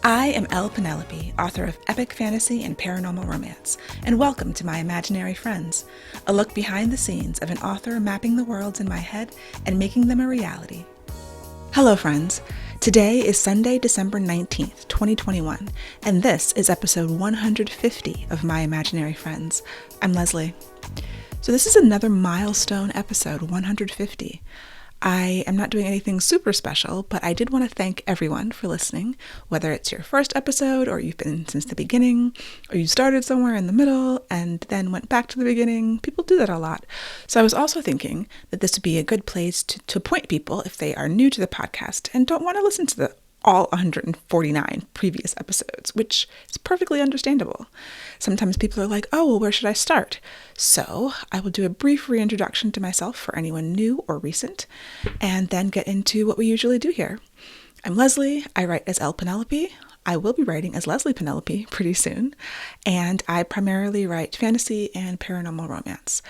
I am Penelope, author of epic fantasy and paranormal romance, and welcome to my imaginary friends, a look behind the scenes of an author mapping the worlds in my head and making them a reality. Hello friends, today is Sunday, December 19th, 2021, and this is episode 150 of My Imaginary Friends. I'm Leslie. So this is another milestone episode, 150. I am not doing anything super special, but I did want to thank everyone for listening, whether it's your first episode or you've been since the beginning, or you started somewhere in the middle and then went back to the beginning. People do that a lot. So I was also thinking that this would be a good place to point people if they are new to the podcast and don't want to listen to all 149 previous episodes, which is perfectly understandable. Sometimes people are like, oh, well, where should I start? So I will do a brief reintroduction to myself for anyone new or recent, and then get into what we usually do here. I'm Leslie. I write as Penelope. I will be writing as Leslie Penelope pretty soon, and I primarily write fantasy and paranormal romance.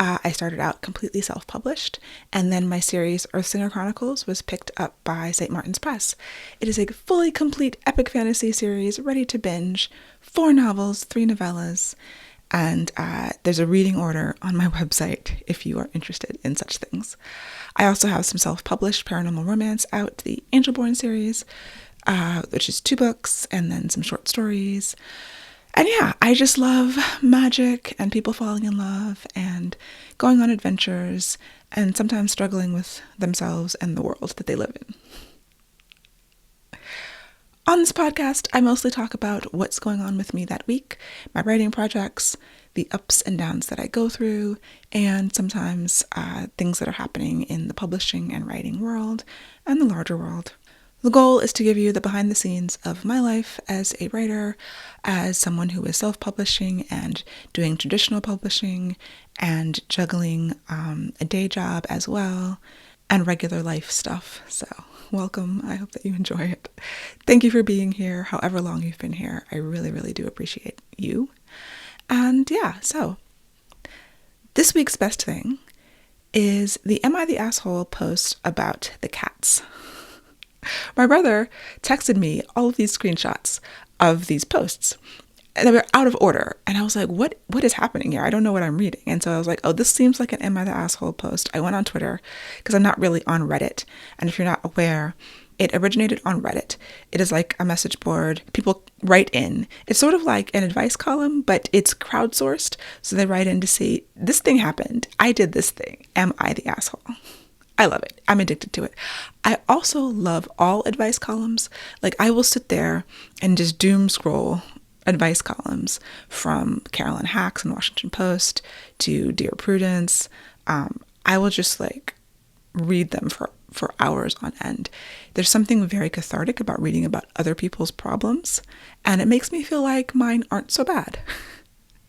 I started out completely self-published, and then my series Earthsinger Chronicles was picked up by St. Martin's Press. It is a fully complete epic fantasy series ready to binge, 4 novels, 3 novellas, and there's a reading order on my website if you are interested in such things. I also have some self-published paranormal romance out, the Angelborn series, which is 2 books, and then some short stories. And yeah, I just love magic and people falling in love and going on adventures and sometimes struggling with themselves and the world that they live in. On this podcast, I mostly talk about what's going on with me that week, my writing projects, the ups and downs that I go through, and sometimes things that are happening in the publishing and writing world and the larger world. The goal is to give you the behind the scenes of my life as a writer, as someone who is self-publishing and doing traditional publishing and juggling a day job as well and regular life stuff. So welcome. I hope that you enjoy it. Thank you for being here, however long you've been here. I really, really do appreciate you. And yeah, so this week's best thing is the Am I the Asshole post about the cats. My brother texted me all of these screenshots of these posts, and they were out of order. And I was like, what is happening here? I don't know what I'm reading. And so I was like, oh, this seems like an Am I the Asshole post. I went on Twitter because I'm not really on Reddit. And if you're not aware, it originated on Reddit. It is like a message board. People write in. It's sort of like an advice column, but it's crowdsourced. So they write in to say, this thing happened. I did this thing. Am I the asshole? I love it. I'm addicted to it. I also love all advice columns. Like I will sit there and just doom scroll advice columns from Carolyn Hacks and Washington Post to Dear Prudence. I will just like read them for hours on end. There's something very cathartic about reading about other people's problems, and it makes me feel like mine aren't so bad.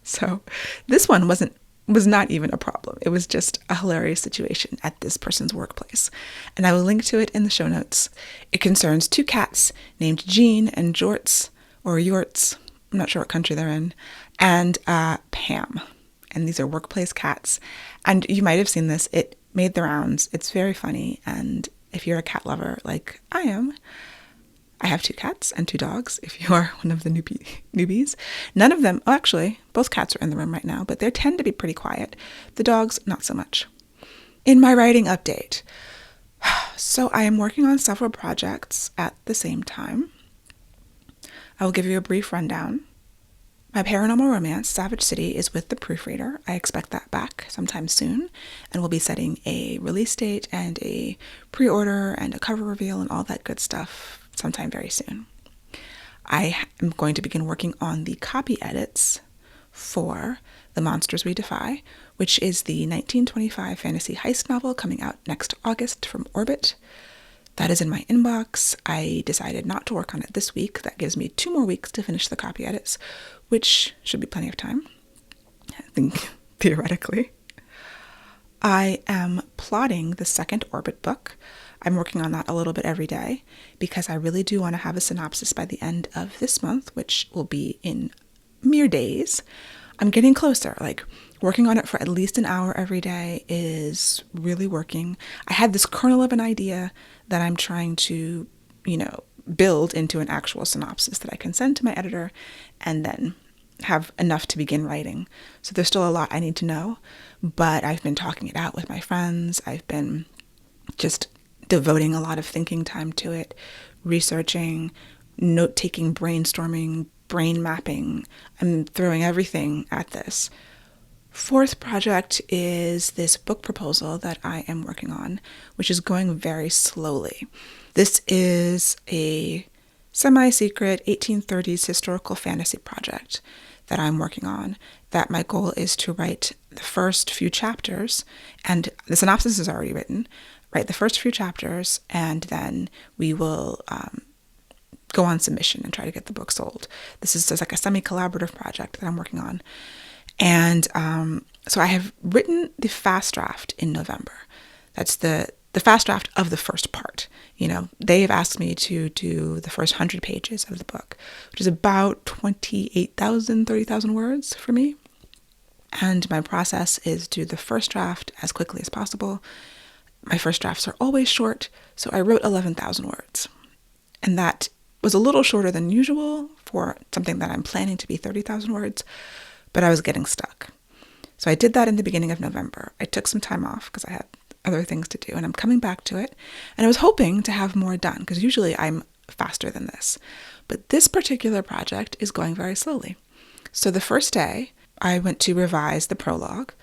So this one was not even a problem. It was just a hilarious situation at this person's workplace. And I will link to it in the show notes. It concerns 2 cats named Jean and Jorts, or Yorts, I'm not sure what country they're in, and Pam. And these are workplace cats. And you might have seen this. It made the rounds. It's very funny. And if you're a cat lover like I am, I have 2 cats and 2 dogs, if you are one of the newbies. None of them, actually, both cats are in the room right now, but they tend to be pretty quiet. The dogs, not so much. In my writing update, so I am working on several projects at the same time. I will give you a brief rundown. My paranormal romance, Savage City, is with the proofreader. I expect that back sometime soon, and we'll be setting a release date and a pre-order and a cover reveal and all that good stuff sometime very soon. I am going to begin working on the copy edits for The Monsters We Defy, which is the 1925 fantasy heist novel coming out next August from Orbit. That is in my inbox. I decided not to work on it this week. That gives me 2 more weeks to finish the copy edits, which should be plenty of time, I think, theoretically. I am plotting the second Orbit book. I'm working on that a little bit every day because I really do want to have a synopsis by the end of this month, which will be in mere days. I'm getting closer. Like working on it for at least an hour every day is really working. I had this kernel of an idea that I'm trying to, build into an actual synopsis that I can send to my editor and then have enough to begin writing. So there's still a lot I need to know, but I've been talking it out with my friends. I've been just devoting a lot of thinking time to it, researching, note-taking, brainstorming, brain mapping. I'm throwing everything at this. Fourth project is this book proposal that I am working on, which is going very slowly. This is a semi-secret 1830s historical fantasy project that I'm working on, that my goal is to write the first few chapters, and the synopsis is already written, write the first few chapters, and then we will go on submission and try to get the book sold. This is just like a semi-collaborative project that I'm working on. And so I have written the fast draft in November. That's the fast draft of the first part. You know, they've asked me to do the first 100 pages of the book, which is about 28,000, 30,000 words for me. And my process is do the first draft as quickly as possible. My first drafts are always short, so I wrote 11,000 words. And that was a little shorter than usual for something that I'm planning to be 30,000 words, but I was getting stuck. So I did that in the beginning of November. I took some time off because I had other things to do, and I'm coming back to it. And I was hoping to have more done because usually I'm faster than this. But this particular project is going very slowly. So the first day, I went to revise the prologue,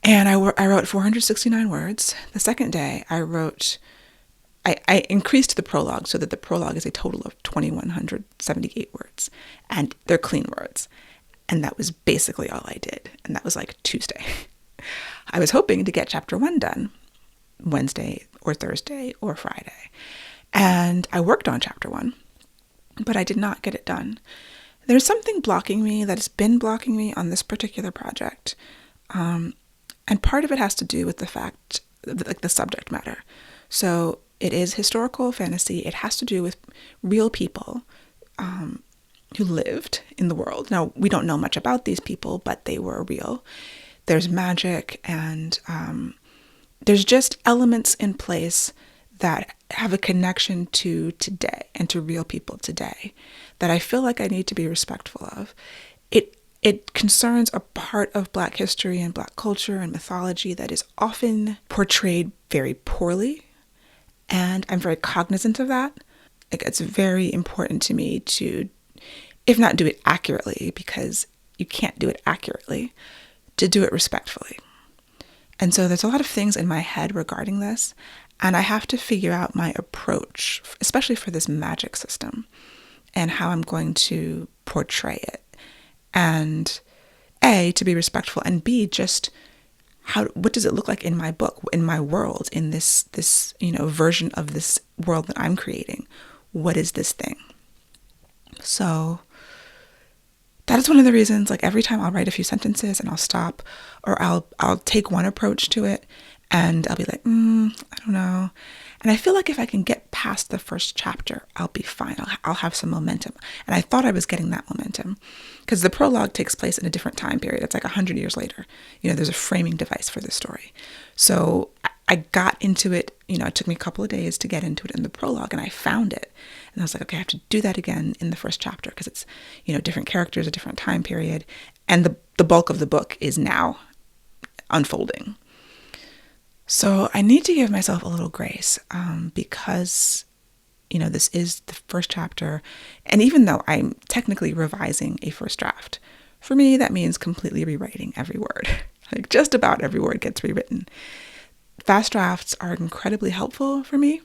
and I wrote 469 words. The second day, I increased the prologue so that the prologue is a total of 2,178 words, and they're clean words. And that was basically all I did. And that was like Tuesday. I was hoping to get chapter 1 done Wednesday or Thursday or Friday. And I worked on chapter 1, but I did not get it done. There's something blocking me that has been blocking me on this particular project. And part of it has to do with the fact, like the subject matter. So it is historical fantasy. It has to do with real people who lived in the world. Now, we don't know much about these people, but they were real. There's magic, and there's just elements in place that have a connection to today and to real people today that I feel like I need to be respectful of. It concerns a part of Black history and Black culture and mythology that is often portrayed very poorly, and I'm very cognizant of that. Like, it's very important to me to, if not do it accurately, because you can't do it accurately, to do it respectfully. And so there's a lot of things in my head regarding this, and I have to figure out my approach, especially for this magic system, and how I'm going to portray it. And A, to be respectful, and B, just what does it look like in my book, in my world, in this version of this world that I'm creating? What is this thing? So that is one of the reasons, like, every time I'll write a few sentences and I'll stop, or I'll take one approach to it and I'll be like, I don't know. And I feel like if I can get past the first chapter, I'll be fine. I'll have some momentum. And I thought I was getting that momentum because the prologue takes place in a different time period. It's like 100 years later. There's a framing device for this story. So I got into it, it took me a couple of days to get into it in the prologue, and I found it. And I was like, okay, I have to do that again in the first chapter because it's, different characters, a different time period. And the bulk of the book is now unfolding. So I need to give myself a little grace because, this is the first chapter. And even though I'm technically revising a first draft, for me, that means completely rewriting every word. Like, just about every word gets rewritten. Fast drafts are incredibly helpful for me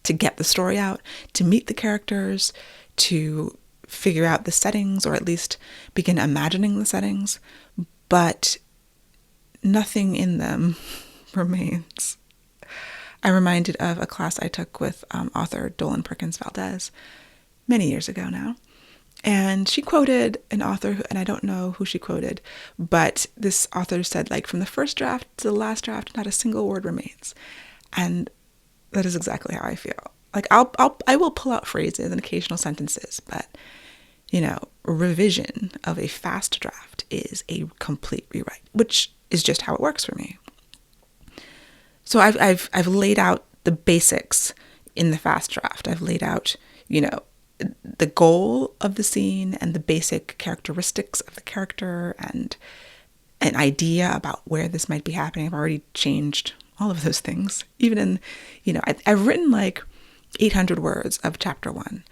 to get the story out, to meet the characters, to figure out the settings, or at least begin imagining the settings. But nothing in them remains. I'm reminded of a class I took with author Dolan Perkins Valdez many years ago now. And she quoted an author, and I don't know who she quoted, but this author said, like, from the first draft to the last draft, not a single word remains. And that is exactly how I feel. Like, I will pull out phrases and occasional sentences, but, revision of a fast draft is a complete rewrite, which is just how it works for me. So I've laid out the basics, in the fast draft, I've laid out, the goal of the scene and the basic characteristics of the character and an idea about where this might be happening. I've already changed all of those things. Even in, I've written like 800 words of chapter 1,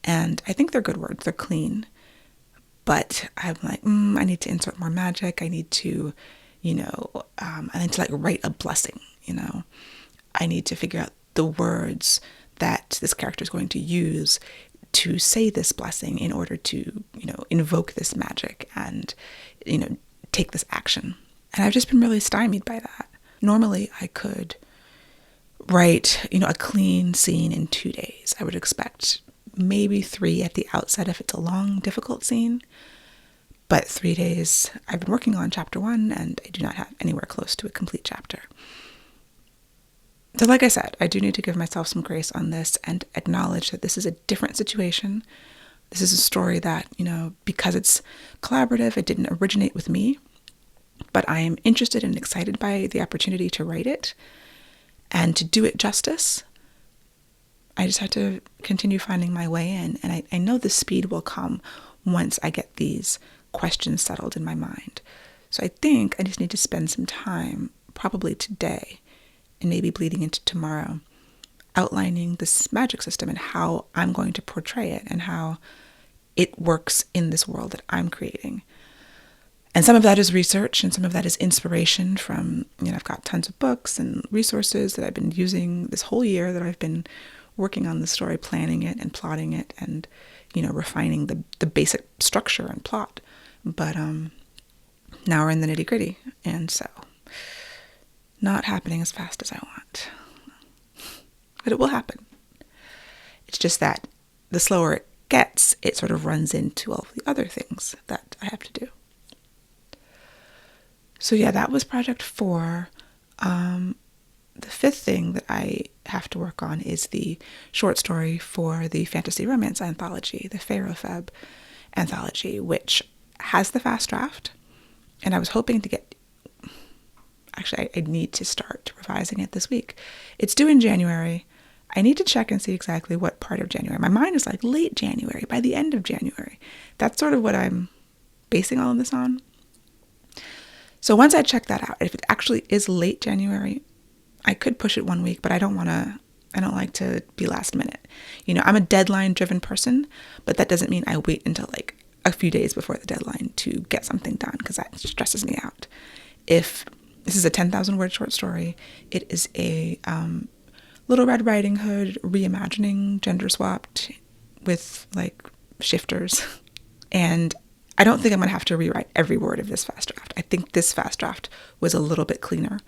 and I think they're good words. They're clean. But I'm like, I need to insert more magic. I need to, I need to like write a blessing, I need to figure out the words that this character is going to use to say this blessing in order to, invoke this magic and, take this action. And I've just been really stymied by that. Normally I could write, a clean scene in 2 days. I would expect maybe 3 at the outset if it's a long, difficult scene. But 3 days, I've been working on chapter 1, and I do not have anywhere close to a complete chapter. So like I said, I do need to give myself some grace on this and acknowledge that this is a different situation. This is a story that, because it's collaborative, it didn't originate with me, but I am interested and excited by the opportunity to write it and to do it justice. I just have to continue finding my way in, and I know the speed will come once I get these questions settled in my mind. So I think I just need to spend some time, probably today, and maybe bleeding into tomorrow, outlining this magic system and how I'm going to portray it and how it works in this world that I'm creating. And some of that is research and some of that is inspiration from, I've got tons of books and resources that I've been using this whole year that I've been working on the story, planning it and plotting it and, refining the basic structure and plot. But now we're in the nitty gritty. And so not happening as fast as I want. But it will happen. It's just that the slower it gets, it sort of runs into all of the other things that I have to do. So yeah, that was project 4. The 5th thing that I have to work on is the short story for the fantasy romance anthology, the Pharaoh Feb anthology, which has the fast draft. And I was hoping to get, actually, I need to start revising it this week. It's due in January. I need to check and see exactly what part of January. My mind is like late January, by the end of January. That's sort of what I'm basing all of this on. So once I check that out, if it actually is late January, I could push it 1 week, but I don't like to be last minute. I'm a deadline driven person, but that doesn't mean I wait until like a few days before the deadline to get something done, because that stresses me out. If this is a 10,000 word short story, it is a Little Red Riding Hood reimagining, gender swapped with like shifters. And I don't think I'm going to have to rewrite every word of this fast draft. I think this fast draft was a little bit cleaner,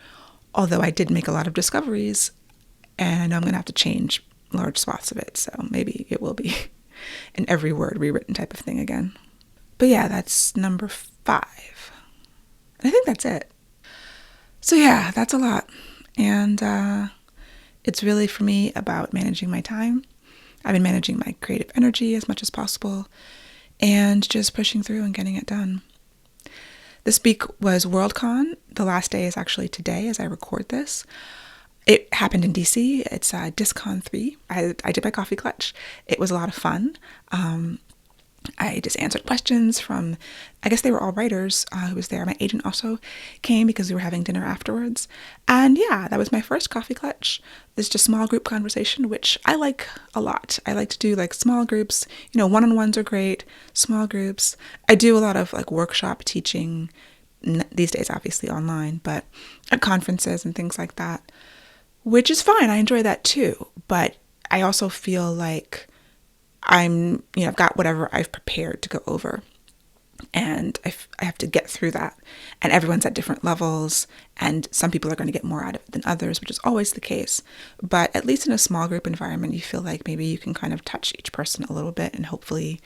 although I did make a lot of discoveries, and I know I'm going to have to change large swaths of it, so maybe it will be an every word rewritten type of thing again. But yeah, that's number 5. And I think that's it. So yeah, that's a lot. And it's really, for me, about managing my time. I've been managing my creative energy as much as possible and just pushing through and getting it done. This week was Worldcon. The last day is actually today as I record this. It happened in DC. It's DisCon 3. I did my coffee clutch. It was a lot of fun. I just answered questions from, I guess they were all writers who was there. My agent also came because we were having dinner afterwards. And yeah, that was my first coffee clutch. This just small group conversation, which I like a lot. I like to do like small groups, one-on-ones are great, small groups. I do a lot of like workshop teaching these days, obviously online, but at conferences and things like that, which is fine. I enjoy that too. But I also feel like I've got whatever I've prepared to go over, and I have to get through that, and everyone's at different levels, and some people are going to get more out of it than others, which is always the case. But at least in a small group environment, you feel like maybe you can kind of touch each person a little bit and hopefully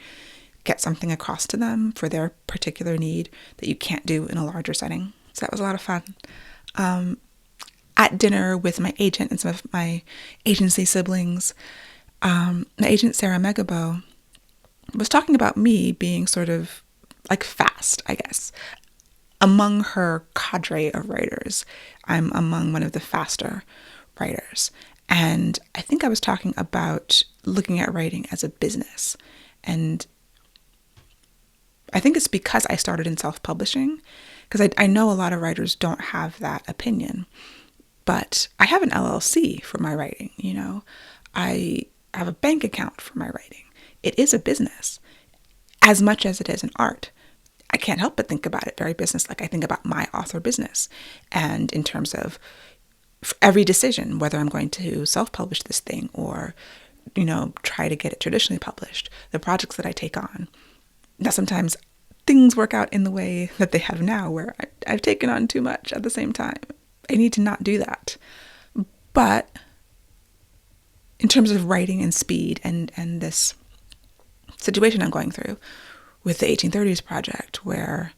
get something across to them for their particular need that you can't do in a larger setting. So that was a lot of fun. At dinner with my agent and some of my agency siblings, my agent, Sarah Megabo, was talking about me being sort of like fast, I guess. Among her cadre of writers, I'm among one of the faster writers. And I think I was talking about looking at writing as a business. And I think it's because I started in self-publishing, because I know a lot of writers don't have that opinion. But I have an LLC for my writing, I have a bank account for my writing. It is a business as much as it is an art. I can't help but think about it very business-like. I think about my author business, and in terms of every decision, whether I'm going to self-publish this thing or, try to get it traditionally published, the projects that I take on. Now, sometimes things work out in the way that they have now, where I've taken on too much at the same time. I need to not do that. But in terms of writing and speed and this situation I'm going through with the 1830s project, where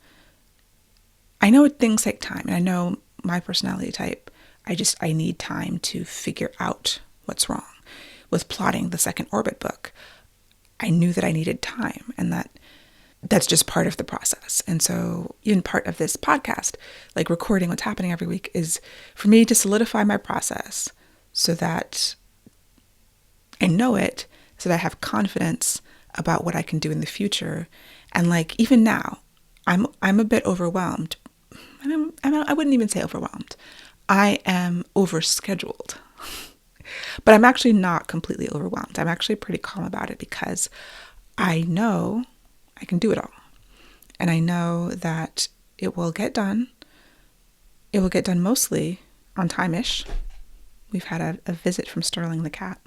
I know things take time, and I know my personality type, I need time to figure out what's wrong. With plotting the second Orbit book, I knew that I needed time, and that's just part of the process. And so even part of this podcast, like recording what's happening every week, is for me to solidify my process so that I know it, so that I have confidence about what I can do in the future. And like, even now, I'm a bit overwhelmed. I wouldn't even say overwhelmed. I am overscheduled. But I'm actually not completely overwhelmed. I'm actually pretty calm about it, because I know I can do it all. And I know that it will get done. It will get done mostly on time-ish. We've had a visit from Sterling the cat.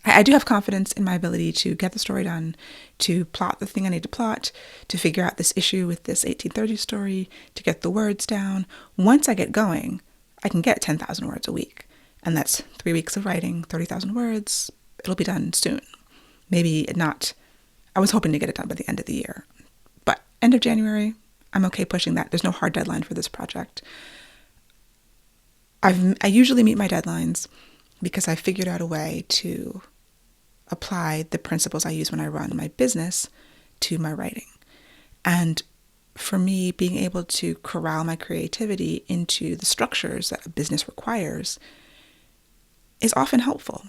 I do have confidence in my ability to get the story done, to plot the thing I need to plot, to figure out this issue with this 1830s story, to get the words down. Once I get going, I can get 10,000 words a week. And that's 3 weeks of writing, 30,000 words. It'll be done soon. Maybe not. I was hoping to get it done by the end of the year. But end of January, I'm okay pushing that. There's no hard deadline for this project. I usually meet my deadlines because I figured out a way to apply the principles I use when I run my business to my writing. And for me, being able to corral my creativity into the structures that a business requires is often helpful.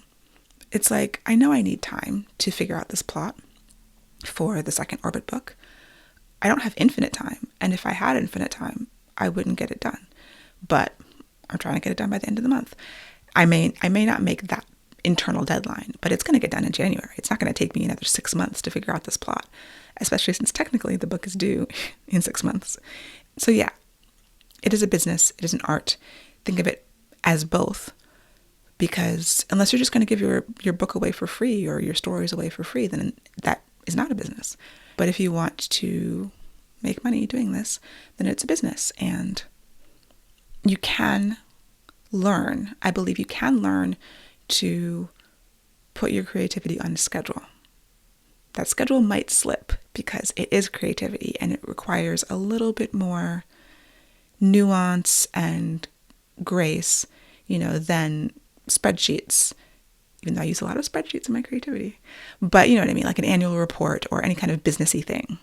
It's like, I know I need time to figure out this plot for the second Orbit book. I don't have infinite time. And if I had infinite time, I wouldn't get it done. But I'm trying to get it done by the end of the month. I may not make that internal deadline, but it's going to get done in January. It's not going to take me another 6 months to figure out this plot, especially since technically the book is due in 6 months. So yeah, it is a business. It is an art. Think of it as both, because unless you're just going to give your book away for free or your stories away for free, then that is not a business. But if you want to make money doing this, then it's a business. And you can learn, I believe you can learn to put your creativity on a schedule. That schedule might slip because it is creativity and it requires a little bit more nuance and grace, than spreadsheets, even though I use a lot of spreadsheets in my creativity. But you know what I mean, like an annual report or any kind of businessy thing.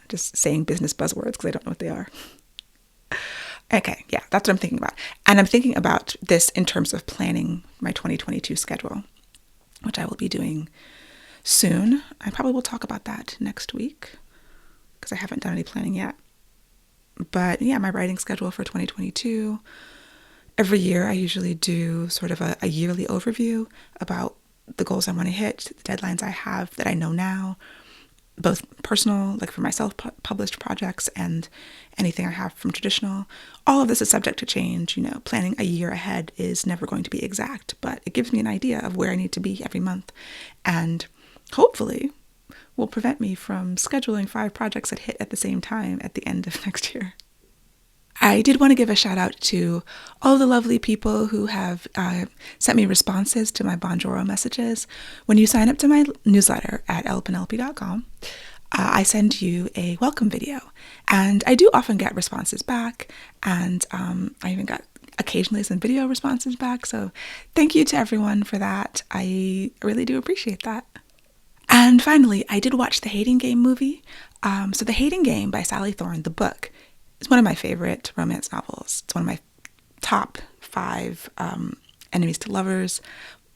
Just saying business buzzwords because I don't know what they are. Okay, yeah, that's what I'm thinking about. And I'm thinking about this in terms of planning my 2022 schedule, which I will be doing soon. I probably will talk about that next week because I haven't done any planning yet. But yeah, my writing schedule for 2022. Every year I usually do sort of a yearly overview about the goals I want to hit, the deadlines I have that I know now, both personal, like for my self-published projects, and anything I have from traditional. All of this is subject to change. Planning a year ahead is never going to be exact, but it gives me an idea of where I need to be every month, and hopefully will prevent me from scheduling 5 projects that hit at the same time at the end of next year. I did want to give a shout out to all the lovely people who have sent me responses to my Bonjoro messages. When you sign up to my newsletter at lpenelope.com, I send you a welcome video. And I do often get responses back, and I even got occasionally some video responses back. So thank you to everyone for that. I really do appreciate that. And finally, I did watch the Hating Game movie. So The Hating Game by Sally Thorne, the book, is one of my favorite romance novels. It's one of my top 5 enemies to lovers.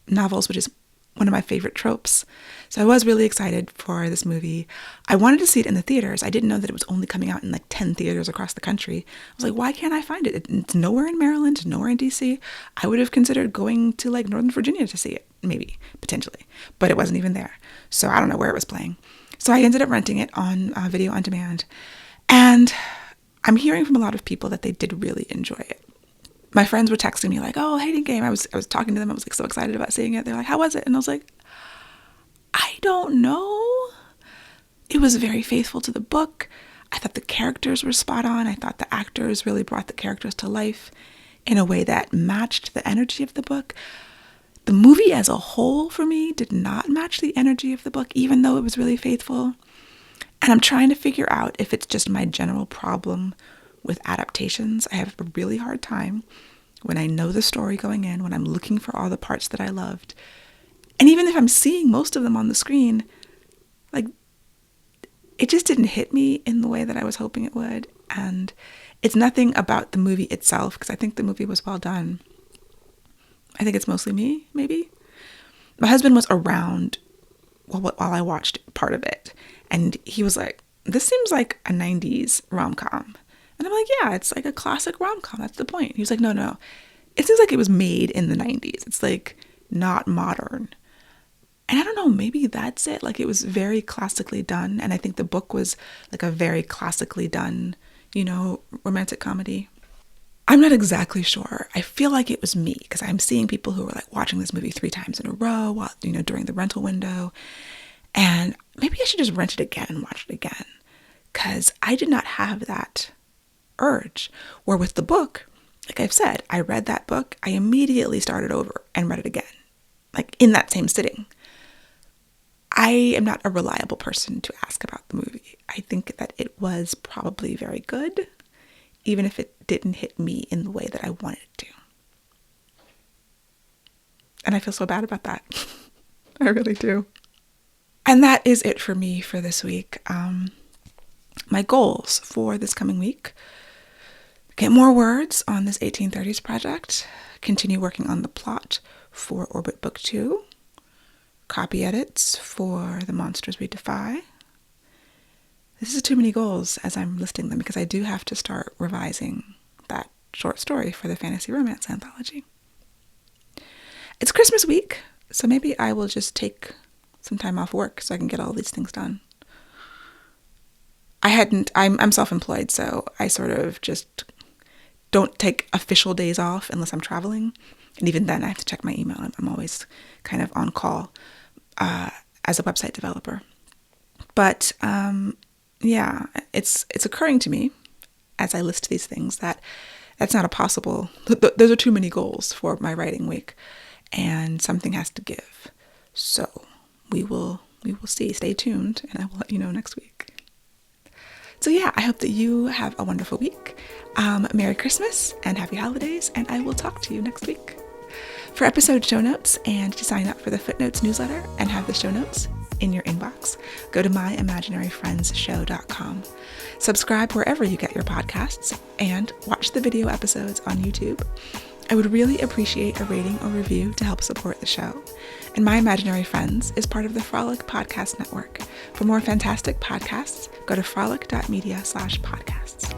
novels, which is one of my favorite tropes. So I was really excited for this movie. I wanted to see it in the theaters. I didn't know that it was only coming out in like 10 theaters across the country. I was like, why can't I find it? It's nowhere in Maryland, it's nowhere in DC. I would have considered going to like Northern Virginia to see it, maybe, potentially. But it wasn't even there. So I don't know where it was playing. So I ended up renting it on video on demand. And I'm hearing from a lot of people that they did really enjoy it. My friends were texting me like, oh, Hating Game. I was talking to them. I was like so excited about seeing it. They're like, how was it? And I was like, I don't know. It was very faithful to the book. I thought the characters were spot on. I thought the actors really brought the characters to life in a way that matched the energy of the book. The movie as a whole for me did not match the energy of the book, even though it was really faithful. And I'm trying to figure out if it's just my general problem with adaptations. I have a really hard time when I know the story going in, when I'm looking for all the parts that I loved. And even if I'm seeing most of them on the screen, like, it just didn't hit me in the way that I was hoping it would. And it's nothing about the movie itself, because I think the movie was well done. I think it's mostly me, maybe. My husband was around while I watched part of it. And he was like, this seems like a 90s rom-com. And I'm like, yeah, it's like a classic rom-com. That's the point. He was like, no. It seems like it was made in the 90s. It's like not modern. And I don't know, maybe that's it. Like, it was very classically done. And I think the book was like a very classically done, romantic comedy. I'm not exactly sure. I feel like it was me, because I'm seeing people who were like watching this movie 3 times in a row while, during the rental window. And maybe I should just rent it again and watch it again, because I did not have that urge. Where with the book, like I've said, I read that book, I immediately started over and read it again, like in that same sitting. I am not a reliable person to ask about the movie. I think that it was probably very good, even if it didn't hit me in the way that I wanted it to. And I feel so bad about that. I really do. And that is it for me for this week. My goals for this coming week: get more words on this 1830s project, continue working on the plot for Orbit Book 2, copy edits for The Monsters We Defy. This is too many goals as I'm listing them, because I do have to start revising that short story for the fantasy romance anthology. It's Christmas week, so maybe I will just take some time off work so I can get all these things done. I'm self-employed, so I sort of just don't take official days off unless I'm traveling. And even then I have to check my email. I'm always kind of on call as a website developer. But yeah, it's occurring to me as I list these things that that's not a possible, those are too many goals for my writing week, and something has to give. So we will see. Stay tuned, and I will let you know next week. So yeah, I hope that you have a wonderful week. Merry Christmas and Happy Holidays, and I will talk to you next week. For episode show notes and to sign up for the Footnotes newsletter and have the show notes in your inbox, go to myimaginaryfriendsshow.com. Subscribe wherever you get your podcasts and watch the video episodes on YouTube. I would really appreciate a rating or review to help support the show. And My Imaginary Friends is part of the Frolic Podcast Network. For more fantastic podcasts, go to frolic.media/podcasts.